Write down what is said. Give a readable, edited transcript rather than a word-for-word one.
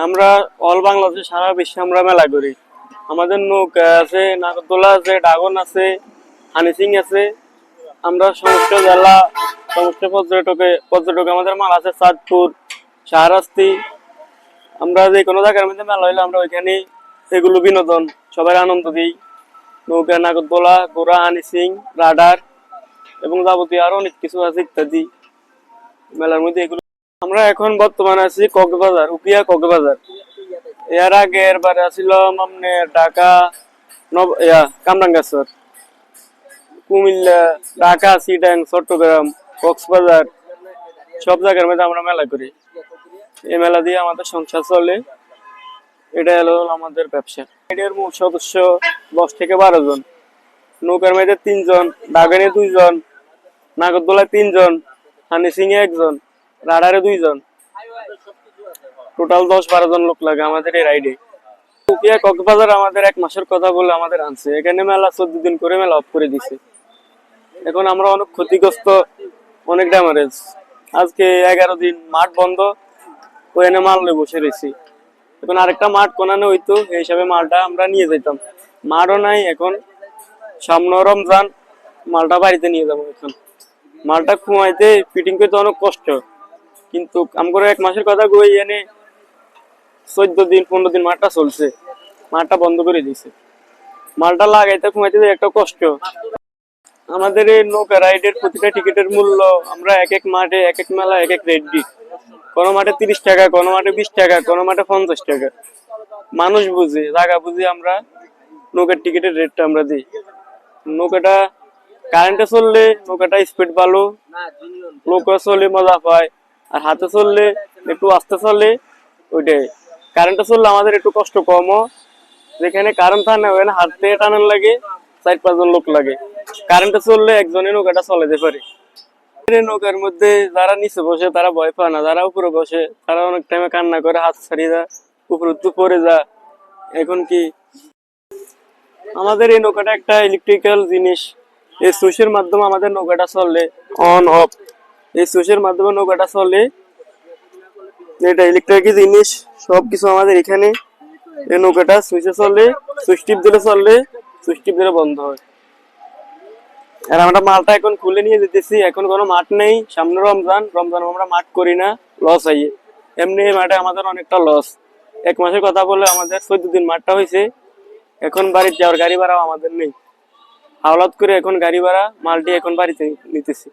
আমরা অল বাংলাদেশে সারা বিশ্বে আমরা মেলা করি। আমাদের নৌকা আছে, নাগরদোলা আছে, ড্রাগন আছে, হানিসিং আছে। আমরা সমস্ত জেলা, সমস্ত পর্যটক আমাদের মাল আছে চাঁদপুর, শাহরাস্তি। আমরা যে কোনো জায়গার মধ্যে মেলা হইলে আমরা ওইখানে এগুলো বিনোদন সবাই আনন্দ দিই। নৌকা, নাগরদোলা, ঘোড়া, হানিসিং, রাডার এবং যাবতীয় আরো অনেক কিছু আছে ইত্যাদি মেলার মধ্যে এগুলো। আমরা এখন বর্তমানে আছি কক্সবাজার, উকিয়া কক্সবাজার। এর আগে এরবারে আসছিলাম আপনার ঢাকা, কামরাঙ্গাচর, কুমিল্লা, ঢাকা, চিটাং, চট্টগ্রাম, কক্সবাজার সব জায়গার মধ্যে আমরা মেলা করি। এই মেলা দিয়ে আমাদের সংসার চলে। এটা হলো আমাদের ব্যবসা। এর মূল সদস্য 10 থেকে 12 জন। নৌকার মধ্যে 3 জন, ড্রাগনে 2 জন, নাগরদোলায় 3 জন, হানিসিং এ 1 জন, রাডারে 2 জন। টোটাল 10-12 জন লোক লাগে আমাদের এই রাইডে। উকিয়া কক্সবাজার আমাদের 1 মাসের কথা বলে আমাদের আনছে। এখানে মেলা 14 দিন করে মেলা অফ করে দিছে। এখন আমরা অনেক ক্ষতিগ্রস্ত, অনেক ড্যামেজ। আজকে 11 দিন মাঠ বন্ধ, ওখানে মাল নিয়ে বসে রয়েছি। এখন আরেকটা মাঠ কোনানো হইতো, এই হিসাবে মালটা আমরা নিয়ে যেতাম। মাঠও নাই এখন, সামনে রমজান, মালটা বাড়িতে নিয়ে যাবো। এখন মালটা খুমাইতে ফিটিং করতে অনেক কষ্ট, কিন্তু আমরা 1 মাসের কথা কই, এনে 14 দিন 15 দিন মাঠটা চলছে, মাঠটা বন্ধ করে দিয়েছে। মালটা লাগাইতে খুমাইতে একটা কষ্ট। আমাদের এই নৌকা রাইডের প্রতিটা টিকিটের মূল্য আমরা এক এক মাঠে, এক এক মেলা, এক এক রেট দিই। কোনো মাঠে 30 টাকা, কোনো মাঠে 20 টাকা, কোনো মাঠে 50 টাকা। মানুষ বুঝে, জায়গা বুঝে আমরা নৌকার টিকিটের রেটটা আমরা দিই। নৌকাটা কারেন্টে চললে নৌকাটা স্পিড ভালো, নৌকা চলে মজা পায়। আর হাতে চললে একটু আস্তে চলে, ওইটাই। কারেন্টে চললে আমাদের একটু কষ্ট কমও। যেখানে কারেন্ট থাকে না ওখানে হাতে টানার লাগে 4-5 জন লোক লাগে। কারেন্টে চললে একজনে নৌকাটা চলাতে পারে। নৌকার মধ্যে যারা নিচে বসে তারা ভয় পায় না, যারা উপরে বসে তারা অনেক টাইমে কান্না করে, হাত ছাড়িয়ে যা, উপরে পড়ে যা। এখন কি আমাদের এই নৌকাটা একটা ইলেকট্রিক্যাল জিনিস। এই সুইচের মাধ্যমে আমাদের নৌকাটা চলে, অন অফ। এই সুইচের মাধ্যমে নৌকাটা চলে, এটা ইলেকট্রিক জিনিস। সবকিছু আমাদের এখানে। এই নৌকাটা সুইচে চলে, সুইচ টিপ দিলে চললে, সুইচ টিপ দিলে বন্ধ হয়। আর আমরা মালটা এখন খুলে নিয়ে যেতেছি। এখন কোনো মাঠ নেই, সামনে রমজান, আমরা মাঠ করি না, লস হয়। এমনি এই মাঠে আমাদের অনেকটা লস। 1 মাসের কথা বলে আমাদের 14 দিন মাঠটা হয়েছে। এখন বাড়িতে যাওয়ার গাড়ি ভাড়াও আমাদের নেই। হাওলাত করে এখন গাড়ি ভাড়া মালটি এখন বাড়িতে নিতেছি।